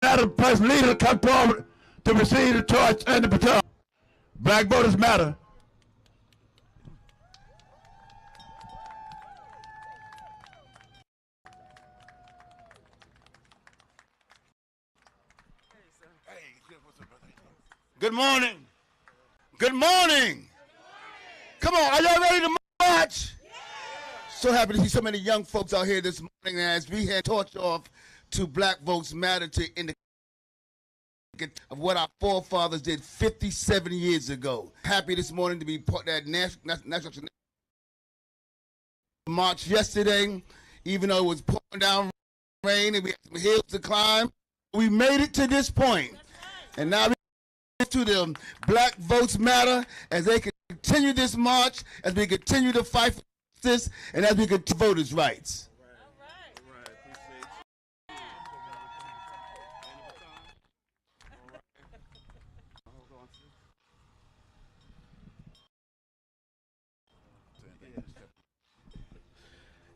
the first leader to come forward to receive the torch and the baton. Black voters matter. Good morning. Good morning. Come on, are y'all ready to march? So happy to see so many young folks out here this morning as we hand torch off to Black Votes Matter to indicate of what our forefathers did 57 years ago. Happy this morning to be part of that national march yesterday, even though it was pouring down rain and we had some hills to climb. We made it to this point. And now we to the Black Votes Matter as they continue this march, as we continue to fight for this, and as we continue voters' rights.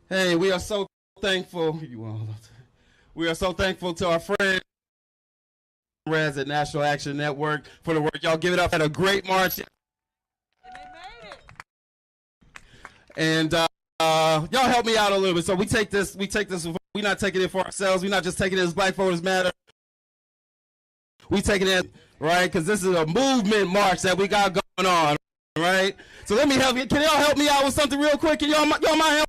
Hey, we are so thankful. We are so thankful to our friends at National Action Network for the work. Y'all give it up. Had a great march. And they made it. And y'all help me out a little bit. So we take this, we're not taking it for ourselves. We're not just taking it as Black Voters Matter. We taking it, right? Because this is a movement march that we got going on, right? So let me help you. Can y'all help me out with something real quick? Can y'all mind help?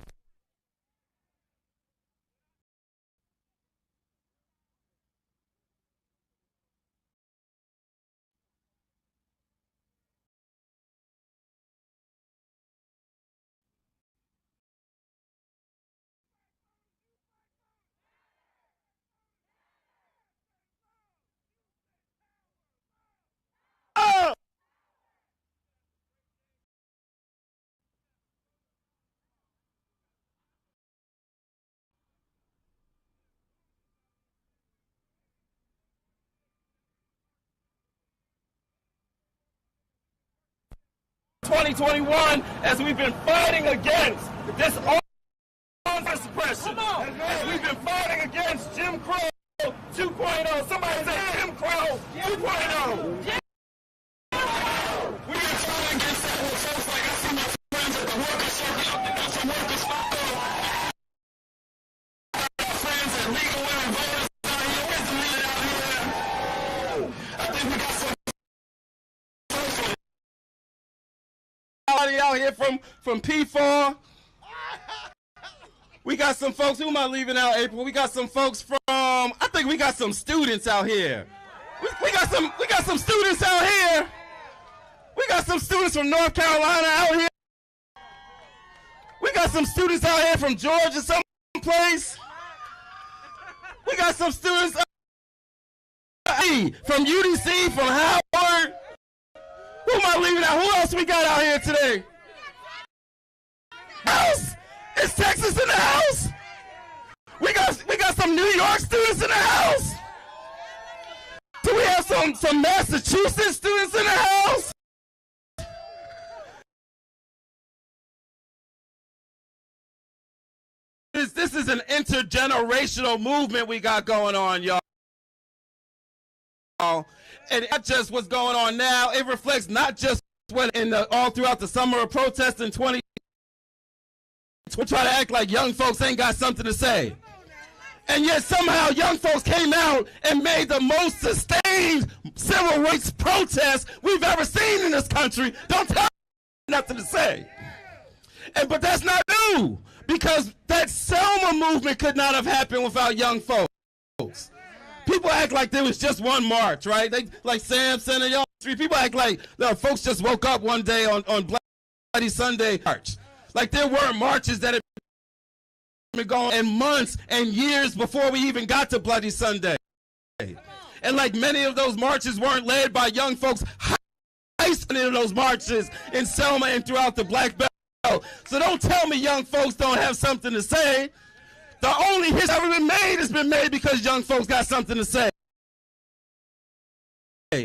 2021, as we've been fighting against this armed suppression, as we've been fighting against Jim Crow 2.0. Somebody say Jim Crow 2.0. We've been fighting against that with folks like I see my friends at the workers' circle up there, some workers' our friends at Legal Women Voters out here. Where's the leader out here? I think we got some out here from P4. We got some folks. Who am I leaving out, April? We got some folks from. I think we got some students out here. We got some students out here. We got some students from North Carolina out here. We got some students out here from Georgia, someplace. We got some students from UDC, from Howard. Who am I leaving out? Who else we got out here today? House? Is Texas in the house? We got some New York students in the house. Do we have some Massachusetts students in the house? This is an intergenerational movement we got going on, y'all. And not just what's going on now, it reflects not just what all throughout the summer of protest in 2020. We try to act like young folks ain't got something to say. And yet somehow young folks came out and made the most sustained civil rights protest we've ever seen in this country. Don't tell me nothing to say. But that's not new, because that Selma movement could not have happened without young folks. People act like there was just one march, right? They like Sam Center, y'all. People act like folks just woke up one day on Bloody Sunday march. Like there weren't marches that had been going in months and years before we even got to Bloody Sunday. And like many of those marches weren't led by young folks. Many of those marches in Selma and throughout the Black Belt. So don't tell me young folks don't have something to say. The only history ever been made has been made because young folks got something to say.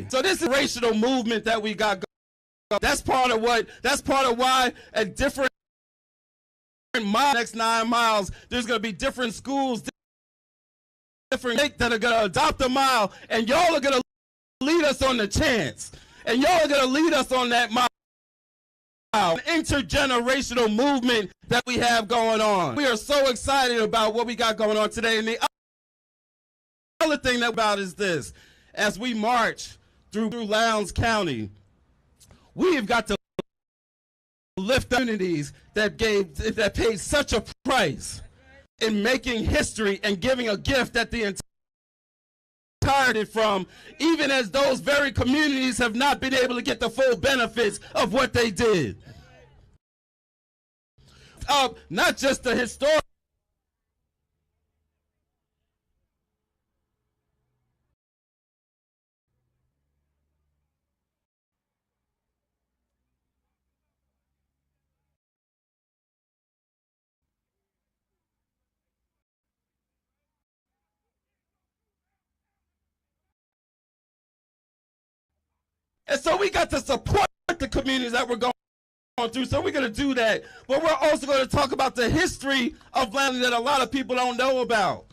So this is a racial movement that we got going. That's part of why at different next 9 miles, there's going to be different schools, different that are going to adopt a mile, and y'all are going to lead us on the chance. And y'all are going to lead us on that mile. An intergenerational movement that we have going on. We are so excited about what we got going on today. And the other thing that about is this. As we march through Lowndes County, we have got to lift communities that paid such a price in making history and giving a gift that the entirety from, even as those very communities have not been able to get the full benefits of what they did. Not just the historic. And so we got to support the communities that we're going through, so we're going to do that. But we're also going to talk about the history of land that a lot of people don't know about.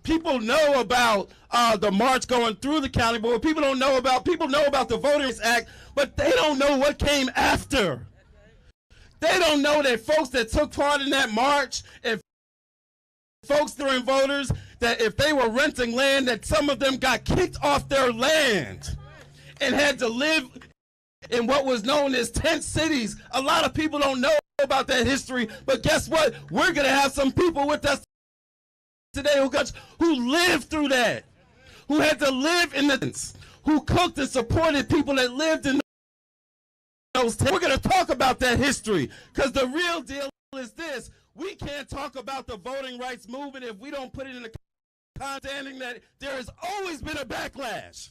People know about the march going through the county, but what people don't know about, people know about the Voting Rights Act, but they don't know what came after. They don't know that folks that took part in that march and folks during voters, that if they were renting land, that some of them got kicked off their land and had to live in what was known as tent cities. A lot of people don't know about that history, but guess what? We're going to have some people with us today who lived through that, who had to live in the tents, who cooked and supported people that lived in those tents. We're going to talk about that history, because the real deal is this. We can't talk about the voting rights movement if we don't put it in the understanding that there has always been a backlash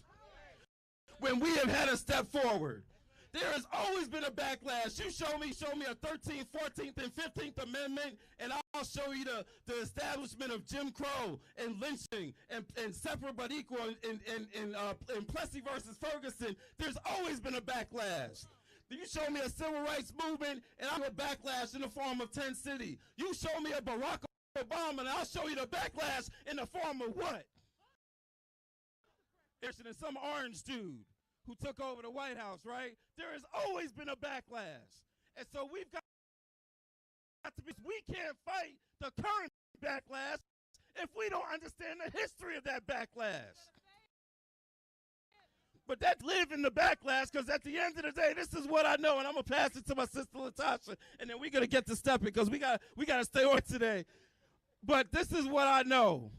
when we have had a step forward. There has always been a backlash. You show me a 13th, 14th, and 15th Amendment, and I'll show you the establishment of Jim Crow and lynching and separate but equal in Plessy versus Ferguson. There's always been a backlash. You show me a civil rights movement, and I'll have a backlash in the form of 10 City. You show me a Barack Obama, and I'll show you the backlash in the form of what? There's some orange dude who took over the White House, right? There has always been a backlash. And so we've got to be, we can't fight the current backlash if we don't understand the history of that backlash. But that live in the backlash, because at the end of the day, this is what I know, and I'm going to pass it to my sister Latasha, and then we're going to get to stepping, because we got to stay on today. But this is what I know.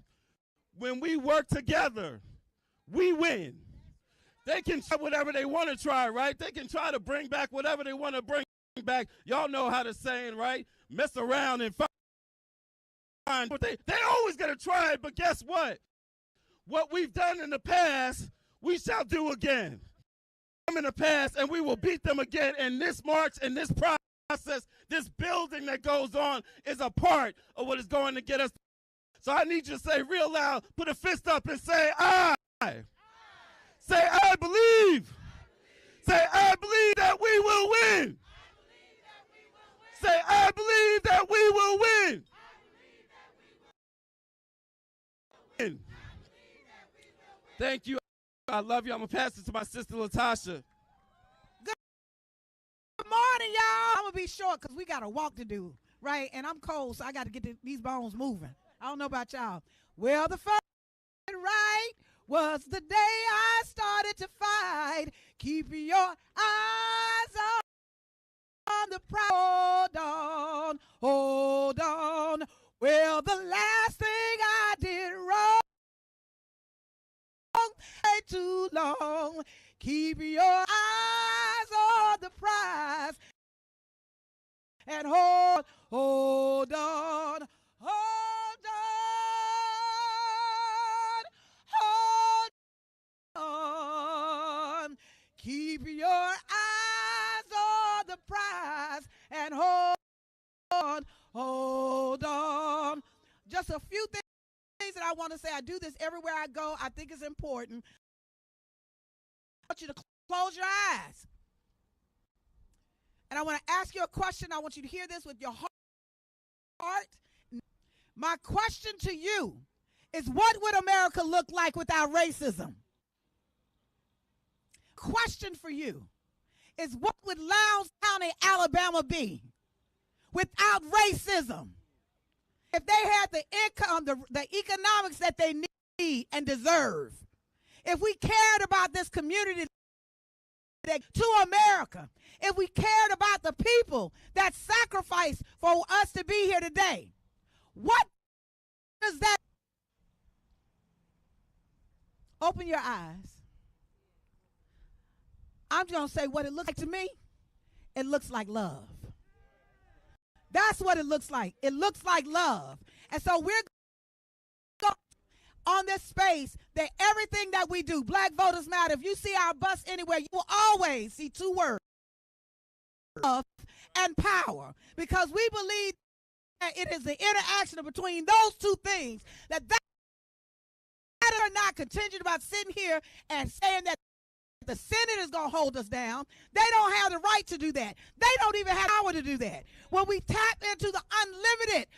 When we work together, we win. They can try whatever they want to try, right? They can try to bring back whatever they want to bring back. Y'all know how the saying, right? Mess around and find. But they always going to try it, but guess what? What we've done in the past, we shall do again. In the past, and we will beat them again. And this march and this process, this building that goes on is a part of what is going to get us. So I need you to say real loud, put a fist up and say, I. Say, I believe. Say, I believe that we will win. Say, I believe that we will win. Thank you. I love you. I'm going to pass it to my sister, Latasha. Good morning, y'all. I'm going to be short because we got a walk to do, right? And I'm cold, so I got to get these bones moving. I don't know about y'all. Well, the first right was the day I started to fight. Keep your eyes on the prize. Hold on, hold on. Well, the last thing I did wrong ain't too long. Keep your eyes on the prize and hold on, hold on. Keep your eyes on the prize and hold on. Just a few things that I want to say. I do this everywhere I go. I think it's important. I want you to close your eyes. And I want to ask you a question. I want you to hear this with your heart. My question to you is what would America look like without racism? Question for you is what would Lowndes County, Alabama be without racism? If they had the income, the economics that they need and deserve, if we cared about this community to America, if we cared about the people that sacrificed for us to be here today, what does that? Open your eyes. I'm just going to say what it looks like to me. It looks like love. That's what it looks like. It looks like love. And so we're going on this space that everything that we do, Black Voters Matter, if you see our bus anywhere, you will always see two words, love and power, because we believe that it is the interaction between those two things that are not contingent about sitting here and saying that the Senate is going to hold us down. They don't have the right to do that. They don't even have power to do that. When we tap into the unlimited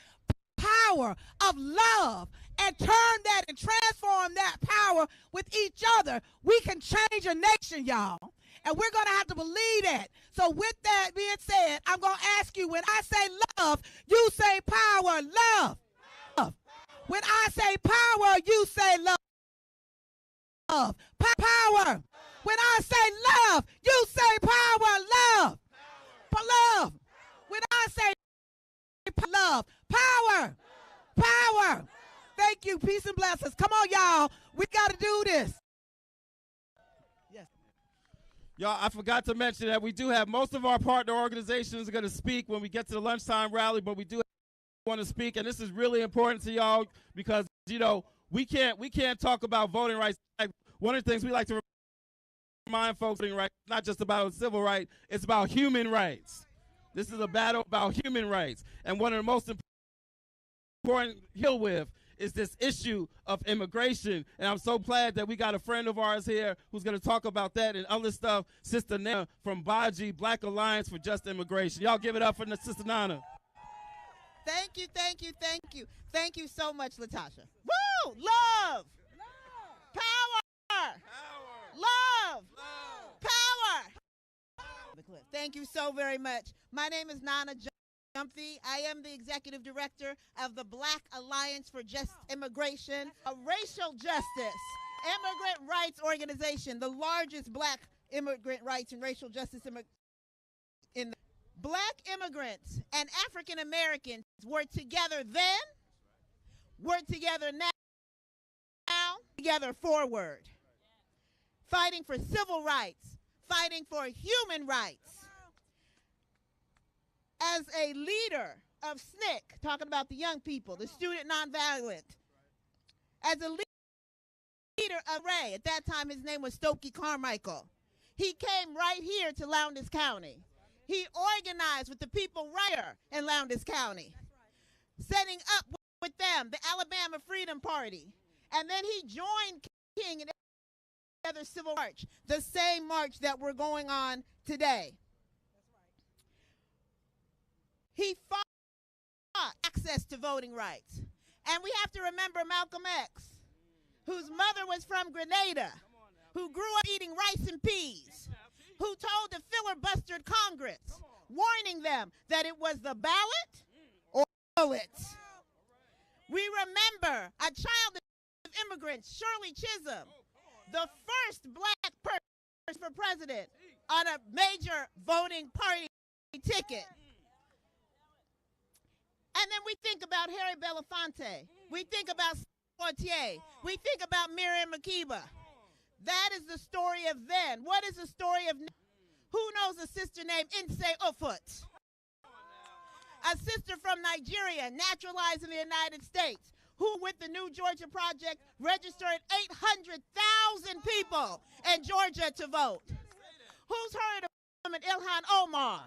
power of love and turn that and transform that power with each other, we can change a nation, y'all. And we're going to have to believe that. So with that being said, I'm going to ask you, when I say love, you say power. Love. Love. When I say power, you say love. Love. Power. When I say love, you say power. Love. Love. When I say love, power. Power. Thank you. Peace and blessings. Come on, y'all. We got to do this. Yes. Y'all, I forgot to mention that we do have most of our partner organizations are going to speak when we get to the lunchtime rally, but we do want to speak, and this is really important to y'all because, you know, we can't talk about voting rights. One of the things we like to remind folks, voting rights, not just about civil rights, it's about human rights. This is a battle about human rights, and one of the most important to deal with is this issue of immigration, and I'm so glad that we got a friend of ours here who's going to talk about that and other stuff, Sister Nana from BAJI, Black Alliance for Just Immigration. Y'all give it up for Sister Nana. Thank you, thank you, thank you. Thank you so much, Latasha. Woo! Love! Power! Love! Power! Thank you so very much. My name is Nana Jumphy. I am the executive director of the Black Alliance for Just Immigration, a racial justice, immigrant rights organization, the largest black immigrant rights and racial justice in the Black immigrants and African Americans were together then, we're together now, together forward. Fighting for civil rights, fighting for human rights. As a leader of SNCC, talking about the young people, the student nonviolent, as a leader of Ray, at that time his name was Stokely Carmichael, he came right here to Lowndes County. He organized with the people right here in Lowndes County, setting up with them the Alabama Freedom Party. And then he joined King in other civil march, the same march that we're going on today. He fought access to voting rights. And we have to remember Malcolm X, whose mother was from Grenada, who grew up eating rice and peas, who told the filibustered Congress, warning them that it was the ballot or bullets. We remember a child of immigrants, Shirley Chisholm, the first black person for president on a major voting party ticket. And then we think about Harry Belafonte. We think about Fortier. We think about Miriam Makeba. That is the story of then. What is the story of now? Who knows a sister named Nse Ofut? A sister from Nigeria, naturalized in the United States, who with the New Georgia Project registered 800,000 people in Georgia to vote. Who's heard of woman Ilhan Omar?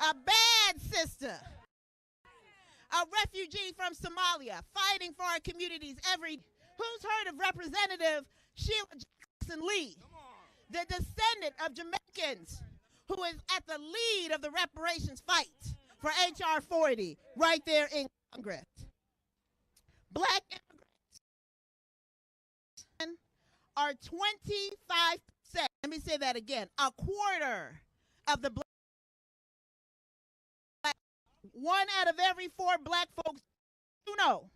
A bad sister. A refugee from Somalia, fighting for our communities every day. Who's heard of Representative Sheila Jackson Lee, the descendant of Jamaicans, who is at the lead of the reparations fight for H.R. 40 right there in Congress? Black immigrants are 25%. Let me say that again. A quarter of the black, 1 out of every 4 black folks you know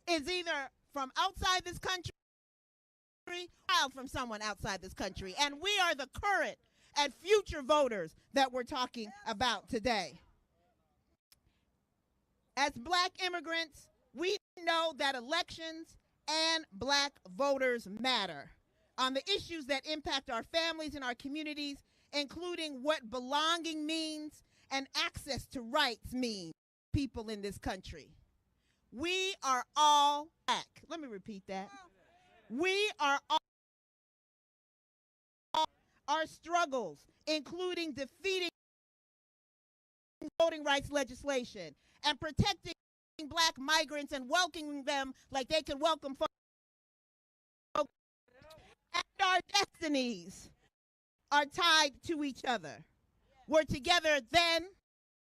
is either from outside this country or from someone outside this country. And we are the current and future voters that we're talking about today. As black immigrants, we know that elections and black voters matter on the issues that impact our families and our communities, including what belonging means and access to rights mean to people in this country. We are all black. Let me repeat that. We are all our struggles, including defeating voting rights legislation and protecting black migrants and welcoming them like they can welcome folks. And our destinies are tied to each other. We're together then,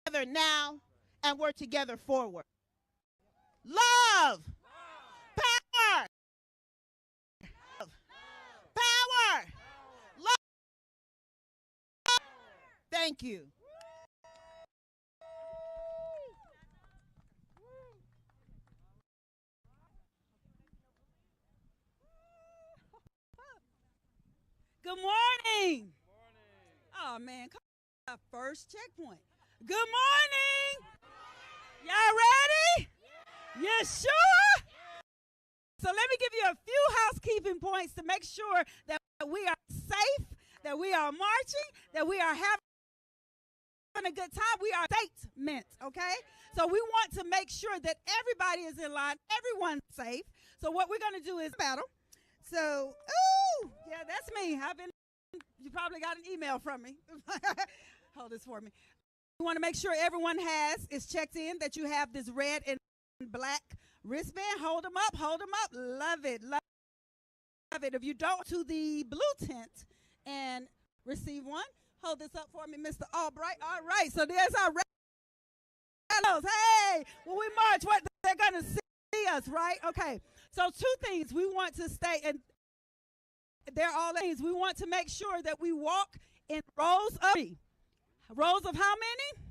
together now, and we're together forward. Love! Power! Power! Love! Thank you. Good morning. Oh, man, come on, first checkpoint. Good morning. Y'all ready? You sure? So let me give you a few housekeeping points to make sure that we are safe, that we are marching, that we are having a good time. We are statement, okay? So we want to make sure that everybody is in line, everyone's safe. So what we're going to do is battle. So, ooh, yeah, that's me. You probably got an email from me. Hold this for me. We want to make sure everyone is checked in, that you have this red and black wristband. Hold them up, hold them up. Love it, love it. If you don't, to the blue tent and receive one. Hold this up for me, Mr. Albright. All right, so there's our red. Hey, when we march, what they're going to see us, right? Okay. So 2 things we want to stay, and they're all things. We want to make sure that we walk in rows of 3. Rows of how many?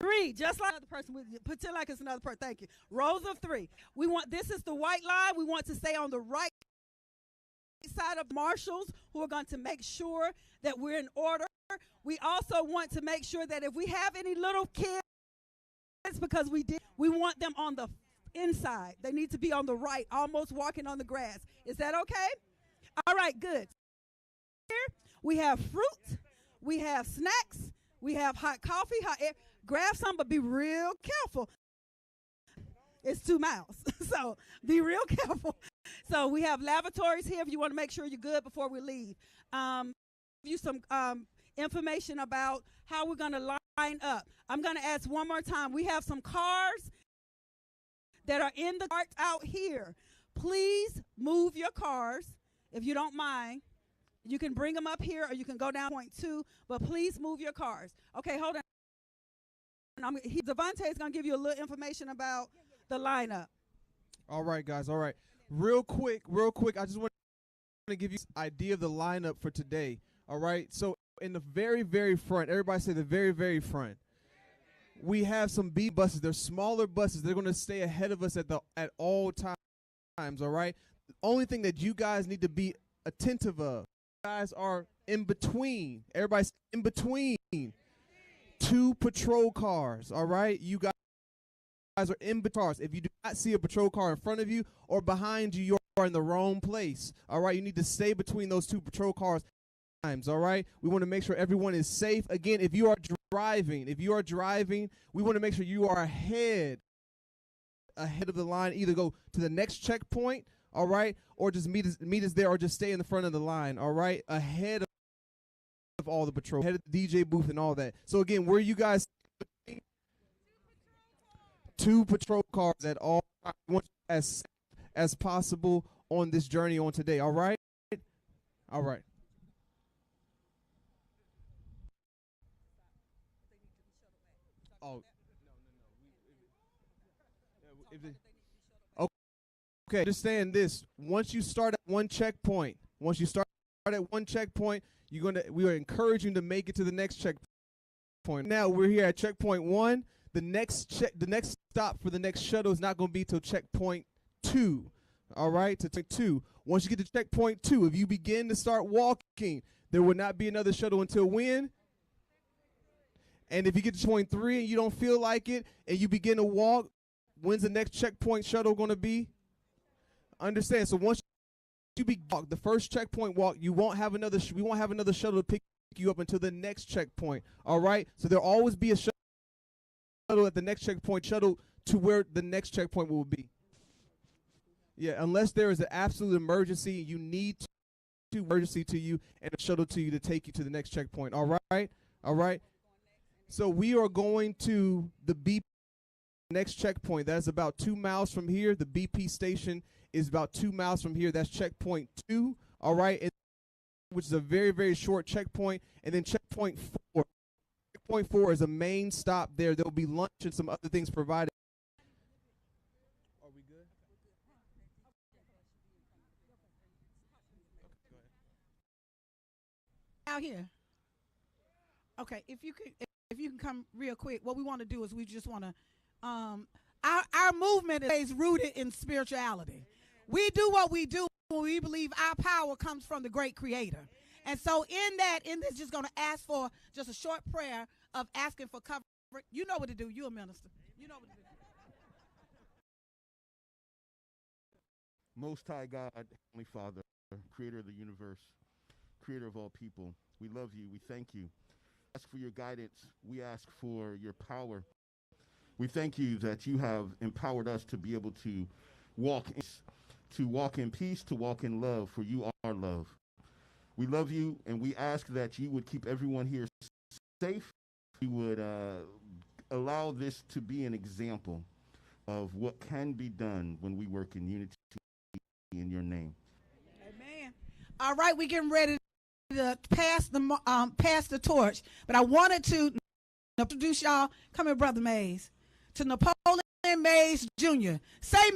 3, just like another person. Pretend like it's another person. Thank you. Rows of 3. This is the white line. We want to stay on the right side of marshals who are going to make sure that we're in order. We also want to make sure that if we have any little kids, because we want them on the inside. They need to be on the right, almost walking on the grass. Is that okay? All right, good. Here we have fruit, we have snacks, we have hot coffee, hot air. Grab some, but be real careful. It's 2 miles, so be real careful. So we have lavatories here if you want to make sure you're good before we leave. Give you some information about how we're going to line up. I'm going to ask one more time. We have some cars that are in the cart out here. Please move your cars if you don't mind. You can bring them up here or you can go down point 2, but please move your cars. Okay, hold on. Devontae is going to give you a little information about the lineup. All right, guys. All right. Real quick. I just want to give you an idea of the lineup for today. All right. So in the very, very front, everybody say the very, very front. We have some B buses. They're smaller buses. They're going to stay ahead of us at all times. All right. The only thing that you guys need to be attentive of, you guys are in between. Everybody's in between 2 patrol cars. All right. You guys are in between cars. If you do not see a patrol car in front of you or behind you, you are in the wrong place. All right. You need to stay between those 2 patrol cars. All right. We want to make sure everyone is safe. Again, if you are driving, we want to make sure you are ahead of the line. Either go to the next checkpoint, all right, or just meet us there, or just stay in the front of the line, all right, ahead of all the patrol, ahead of the DJ booth and all that. So again, where you guys 2 patrol cars at all times, as possible on this journey on today. All right. All right. Oh, Okay, understand this. Once you start at one checkpoint, we are encouraging to make it to the next checkpoint. Now we're here at checkpoint 1. The next stop for the next shuttle is not going to be till checkpoint 2. All right, to check 2. Once you get to checkpoint 2, if you begin to start walking, there will not be another shuttle until when? And if you get to point 3 and you don't feel like it and you begin to walk, when's the next checkpoint shuttle going to be? Understand. So once you walk, the first checkpoint walk, we won't have another shuttle to pick you up until the next checkpoint. All right? So there'll always be a shuttle at the next checkpoint, shuttle to where the next checkpoint will be. Yeah, unless there is an absolute emergency, you need to emergency to you and a shuttle to you to take you to the next checkpoint. All right? All right? So we are going to the BP next checkpoint. That's about 2 miles from here. The BP station is about 2 miles from here. That's checkpoint 2. All right? Which is a very, very short checkpoint. And then checkpoint 4. Checkpoint 4 is a main stop there. There will be lunch and some other things provided. Are we good? Out here. Okay, if you can come real quick. What we want to do is we just want to our movement is rooted in spirituality. We do what we do when we believe our power comes from the great creator. And so in this just going to ask for just a short prayer of asking for cover. You know what to do. You're a minister. You know what to do. Most High God, Heavenly Father, creator of the universe, creator of all people, we love you. We thank you. Ask for your guidance. We ask for your power. We thank you that you have empowered us to be able to walk in peace, to walk in love, for you are love. We love you, and we ask that you would keep everyone here safe. You would allow this to be an example of what can be done when we work in unity in your name. Amen. All right, we're getting ready to pass the torch, but I wanted to introduce y'all. Come here, Brother Mays, to Napoleon Mays Jr. Say, hey,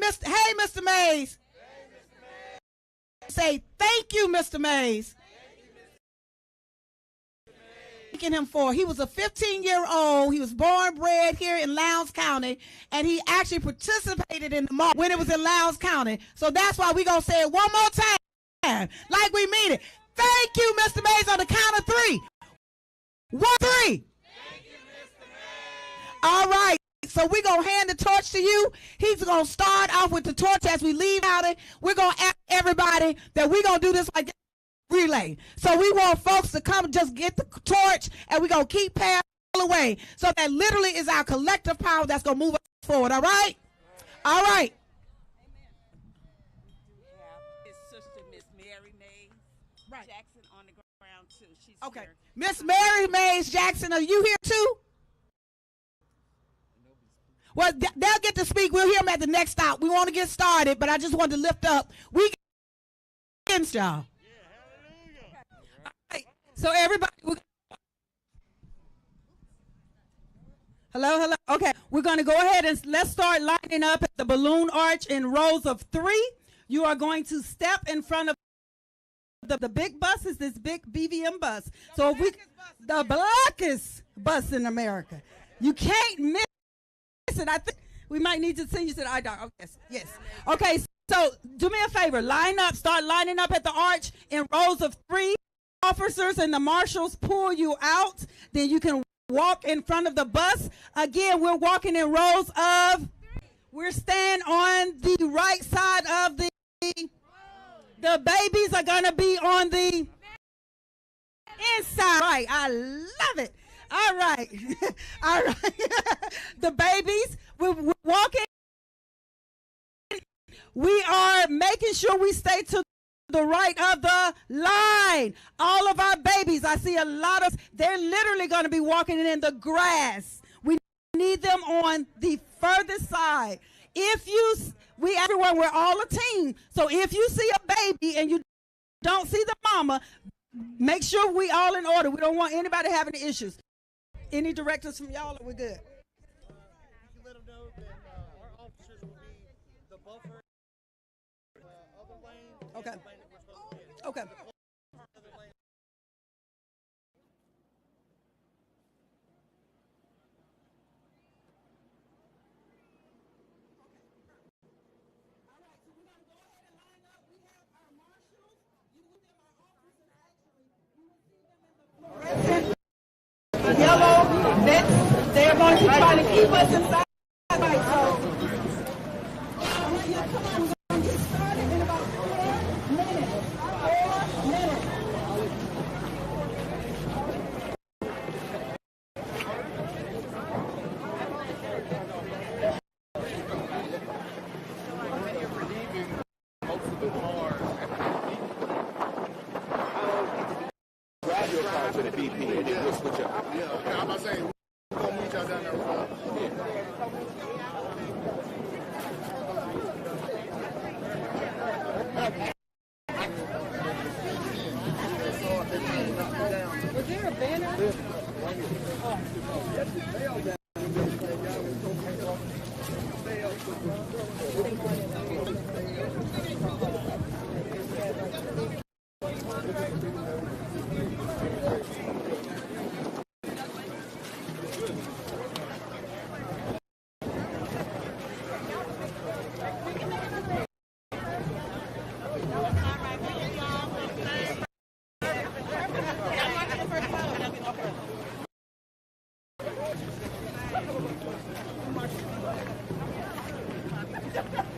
Mr. Mays. Hey, Mr. Mays. Say, thank you, Mr. Mays. Thanking him for. He was a 15-year-old. He was born, bred here in Lowndes County, and he actually participated in the march when it was in Lowndes County. So that's why we're going to say it one more time, like we mean it. Thank you, Mr. Mays, on the count of 3. 1, 3. Thank you, Mr. Mays. All right. So we're going to hand the torch to you. He's going to start off with the torch as we leave out it. We're going to ask everybody that we're going to do this like relay. So we want folks to come just get the torch, and we're going to keep passing away. So that literally is our collective power that's going to move us forward. All right? All right. His sister, Miss Mary Mays Jackson, on the ground too. She's okay. Here. Miss Mary Mays Jackson, are you here too? Well, they'll get to speak. We'll hear them at the next stop. We want to get started, but I just wanted to lift up. We against y'all. All right. So everybody, hello. Okay, we're going to go ahead and let's start lining up at the balloon arch in rows of 3. You are going to step in front of the big bus. Is this big BVM bus? So if the blackest bus in America. You can't miss it. I think we might need to send you to the eye doctor. Oh, yes. Okay, so do me a favor. Start lining up at the arch in rows of 3. Officers and the marshals pull you out. Then you can walk in front of the bus. Again, we're walking in rows of. We're staying on the right side of the babies are going to be on the inside. Right, I love it. All right. All right. The babies, we're walking. We are making sure we stay to the right of the line. All of our babies, I see a lot of, they're literally going to be walking in the grass. We need them on the furthest side. Everyone, we're all a team. So if you see a baby and you don't see the mama, make sure we all in order. We don't want anybody having issues. Any directives from y'all, or we're good? Okay. Okay. Yellow, they're going to try to keep us inside. To the BP and then we'll switch up. Yeah, okay. I'm about to say, we're going to meet y'all down there. Was there a banner?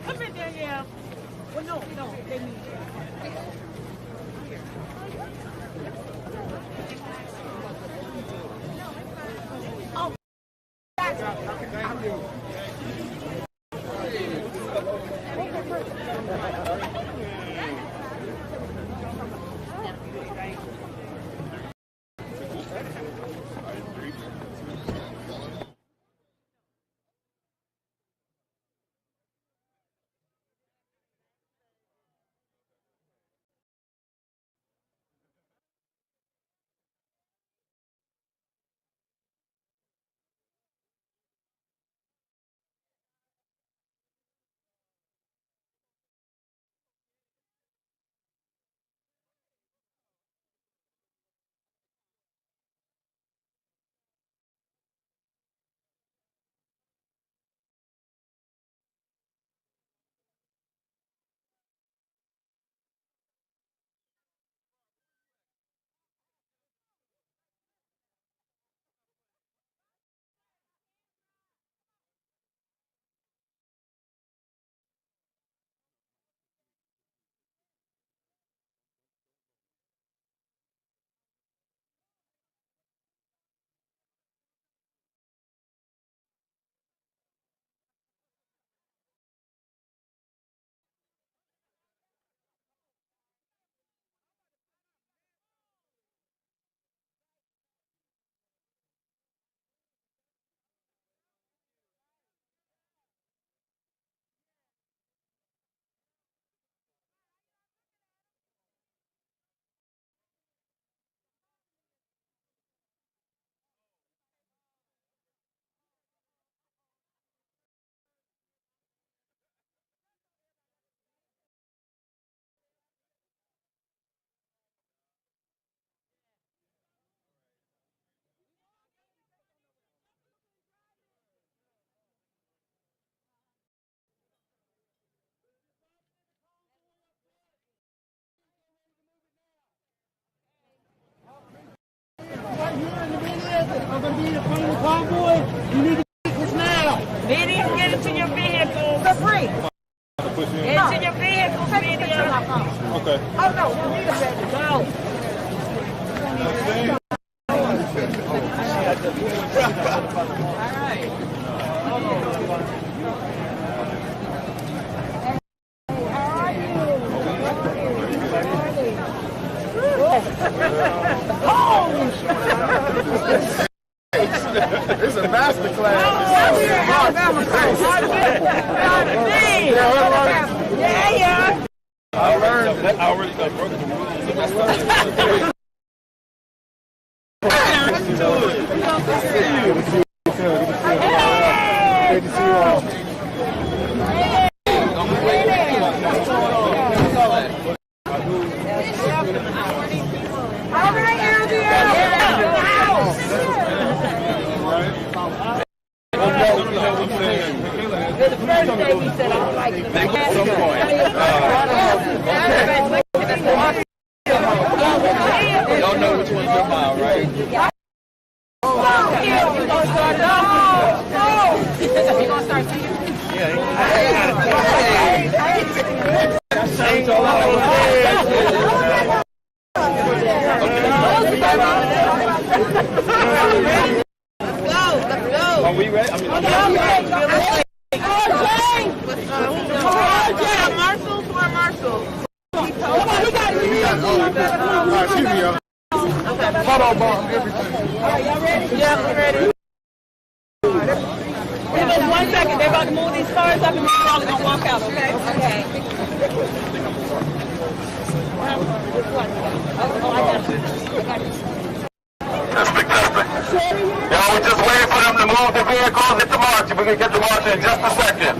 Come in, Danielle. Well, no, they need you. Oh, I'm going to be the final convoy. You need to get this now. Media, get into your vehicle. For free. Get into your vehicle, media. Okay. Oh, no. You need a ready. Go. All right. It's a master class. Yeah. I learned. I already broke the rules. Good to see you all. day we said I don't like it. At some point. Y'all know which one's your mile, right? We're going to start it off. We're going to start singing. Let's go. Are we ready? Marshall for Marshall. Photo bomb, everything. Y'all ready? Yeah, we're ready. Give us 1 second. They're about to move these cars up and we're all going to walk out, okay? Okay. Testing. Y'all, we're just waiting for them to move the vehicles. Hit the march. We're going to get the march in just a second.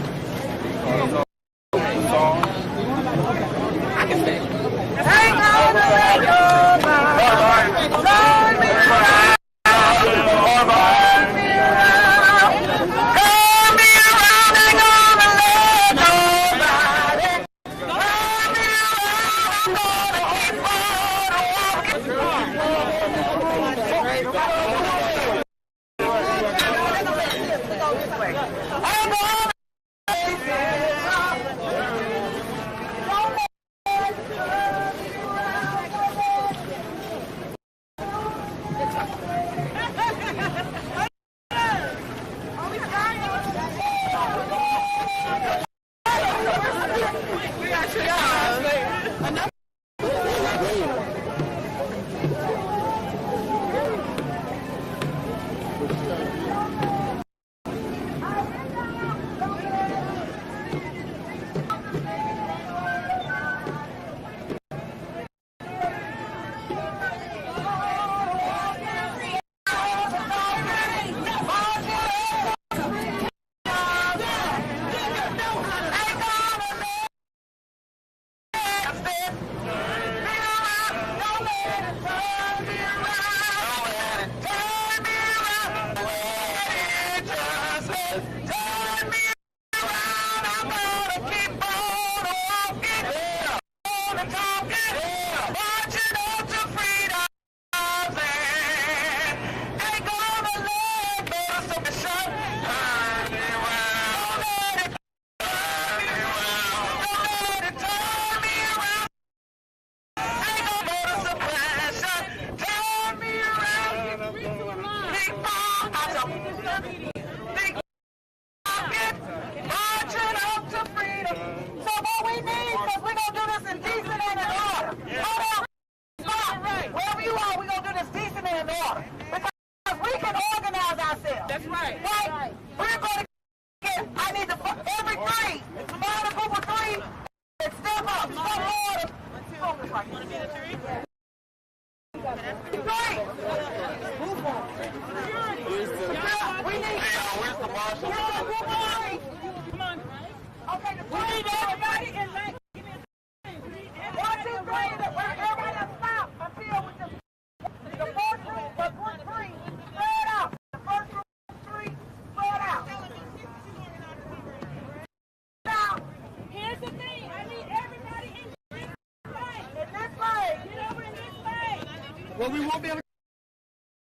Well, we won't be able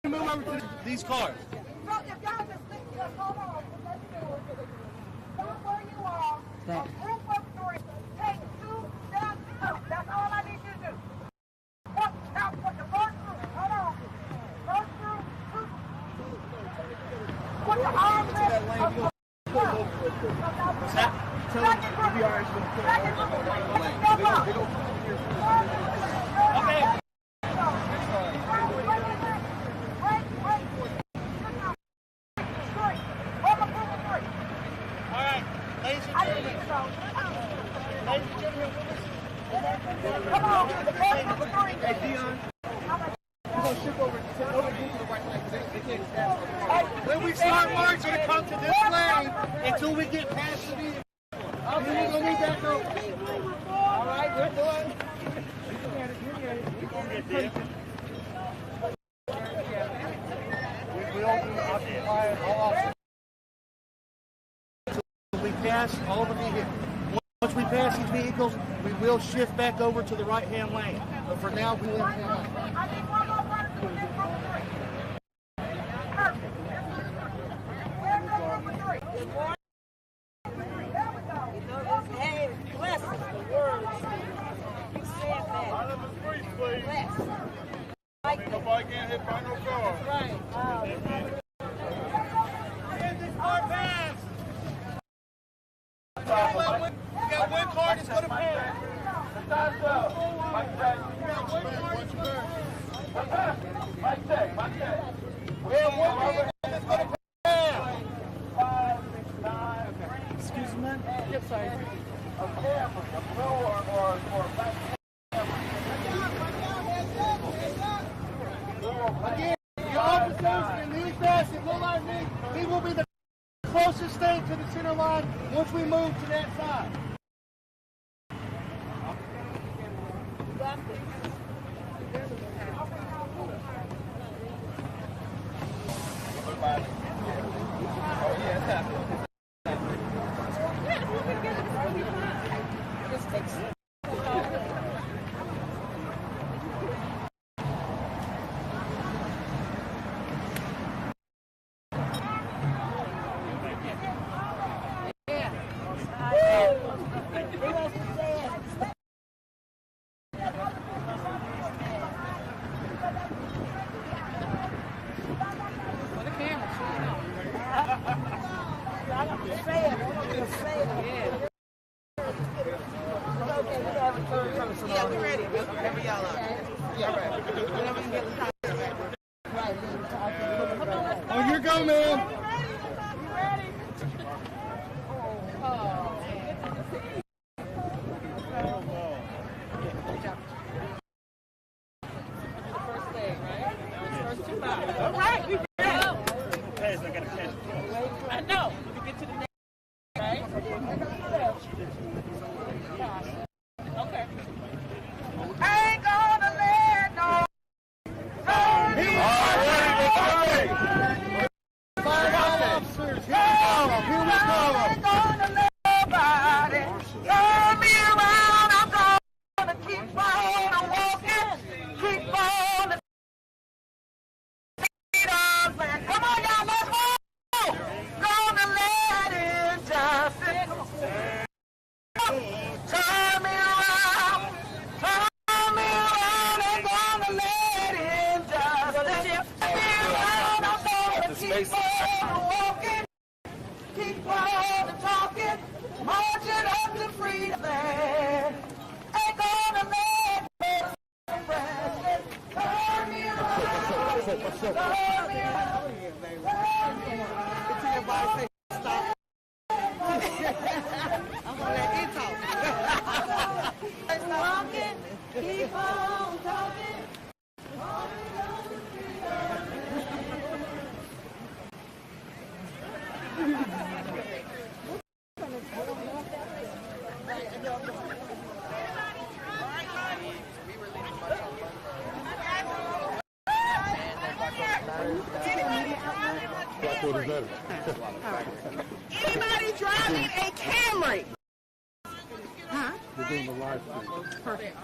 to move over to these cars. So if y'all just hold on. Stop where you are. A group of 3. Take 2 steps up. That's all I need you to do. Now, put the first group. Hold on. First group. Put your arms in. Second group. Step up. Okay. When we start marching to come to this lane until we get past the vehicle. Okay, we're gonna need that note. All right, we're doing. We will occupy all officers. We can. pass all the vehicles. Once we pass these vehicles, we will shift back over to the right-hand lane. But for now, we left-hand lane. I need one more person to get group of three. Perfect. Where's the group of three? There we go. Hey, bless the words. You said that. Out of the streets, please. Bless. Nobody can't hit by no car. Right. Get this car pass. You got one car that's going to pass. Time's up. Mike check. Mike check. We have one vehicle that's going to pass. 5, 6, 9. Excuse me, man? Yep, sorry. A camera, a blue or black Again, your officers in these vests, it look like me. He will be the closest thing to the center line once we move to that side. Yeah, we ready. Whenever y'all are. Yeah, right. Whenever you get the time. On your go, man. All right, we ready. I know. We get to the next, right? Okay. Ain't gonna let no. Fire officers, here we go. Ain't gonna let nobody turn me around. I'm gonna keep on walking, keep on the feet on man. Come on, y'all, let's go. Gonna let injustice turn me around, turn me around. Ain't gonna let injustice turn me around. I'm gonna keep on walking, keep on talking, marching up to freedom land. Ain't gonna let oppression turn me around, turn me around, turn me around. I'm gonna let you talk. Walking, keep on talking. Anybody driving a Camry? Huh? We're doing the live stream. Perfect.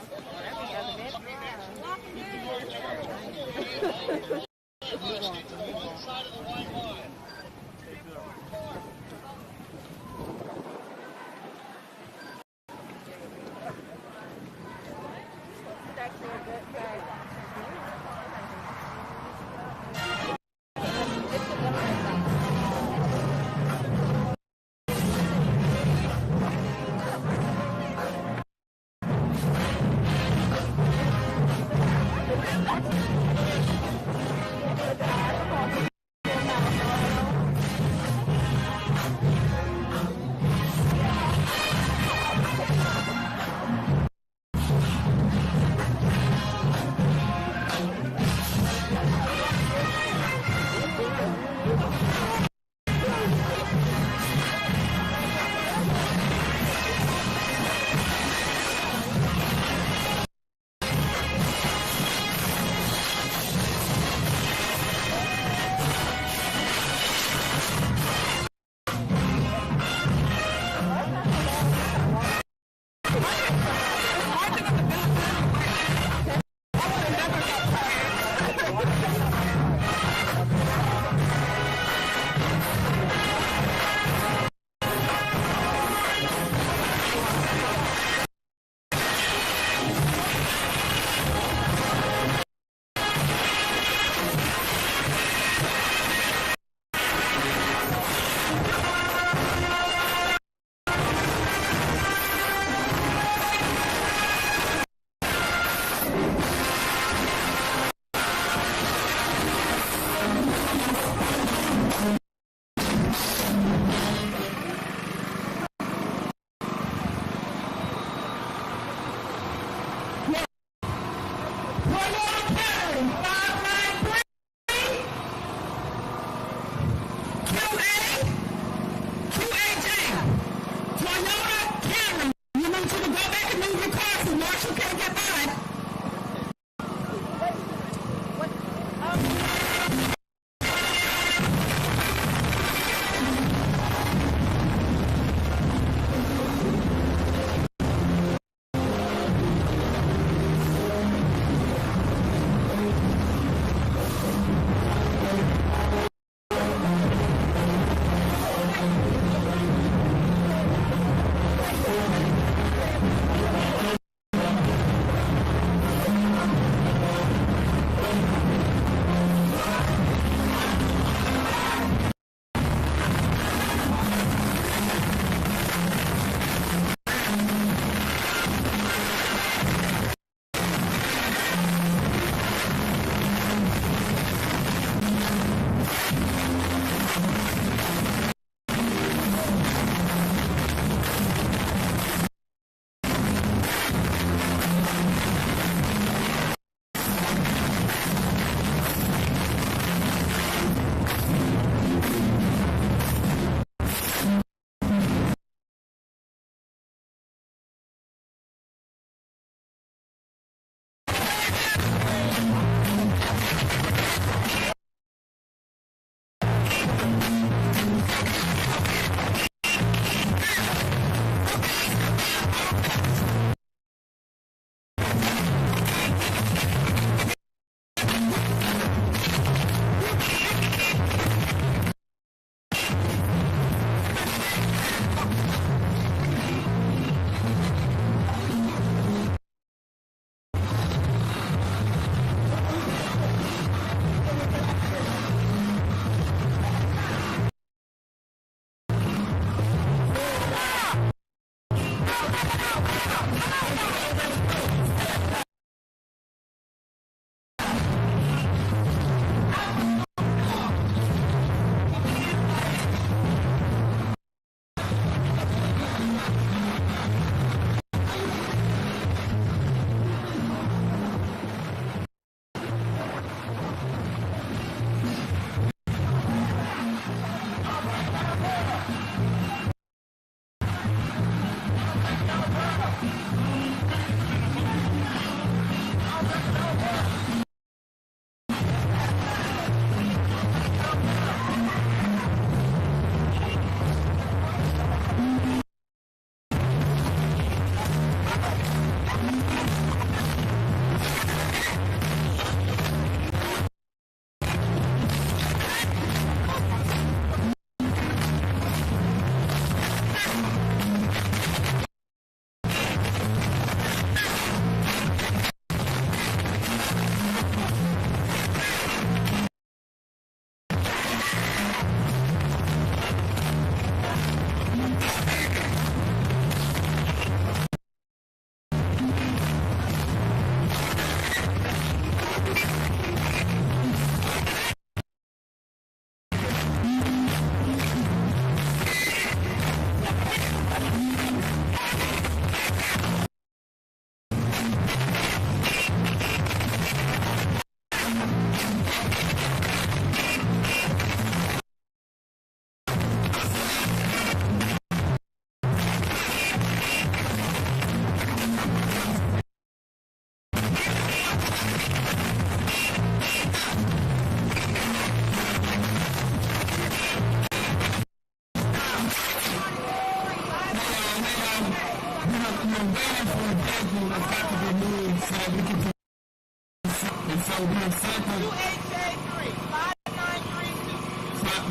so we're second. 2HJ3, 5932.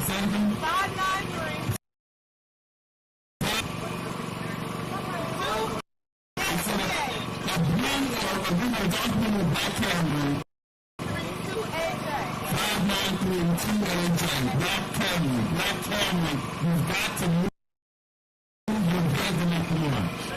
Second. 593. Black Cameron, you've got to move your government launch.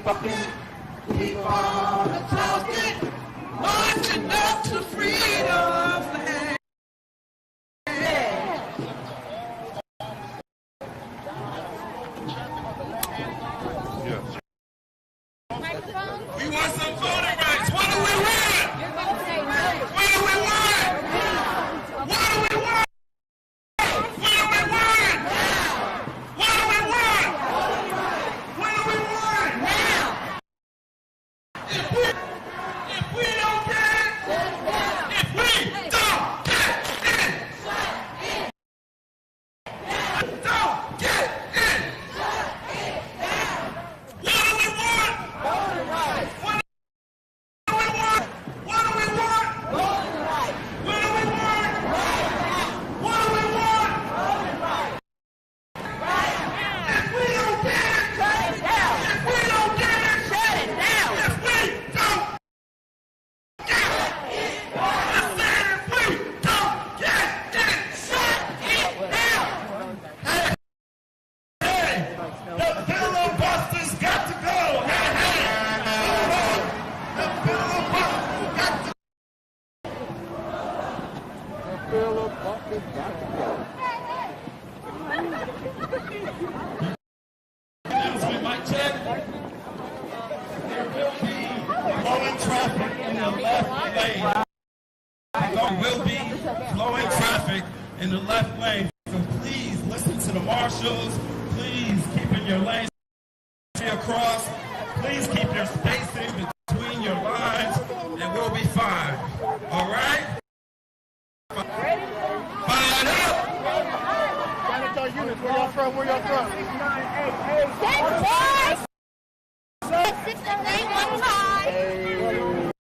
Keep on talking, marching up to freedom's land. We want some voting rights. What do we want? What do we want? What do we want? What do we want? What do we want? What do we want? Now. If we don't get it, if we don't get it, don't get it. What do we want? Voting rights. What do we want? What do we want? Voting rights. What do we want? What do we want? Voting rights. If we don't get it, shut it down. If we don't get it, shut it down. If we don't get it, I said if we don't get it, shut it down. Hey, the filibusters got to go. Hey, the filibusters got to go. Announcement, mic check. There will be flowing traffic in the left lane. There will be flowing traffic in the left lane. So please listen to the marshals. Please keep in your lanes across. Please keep your spacing between your lines, and we'll be fine. All right? Fine up. Janitor units, where y'all from? Where y'all from? Stand by! 668 one time.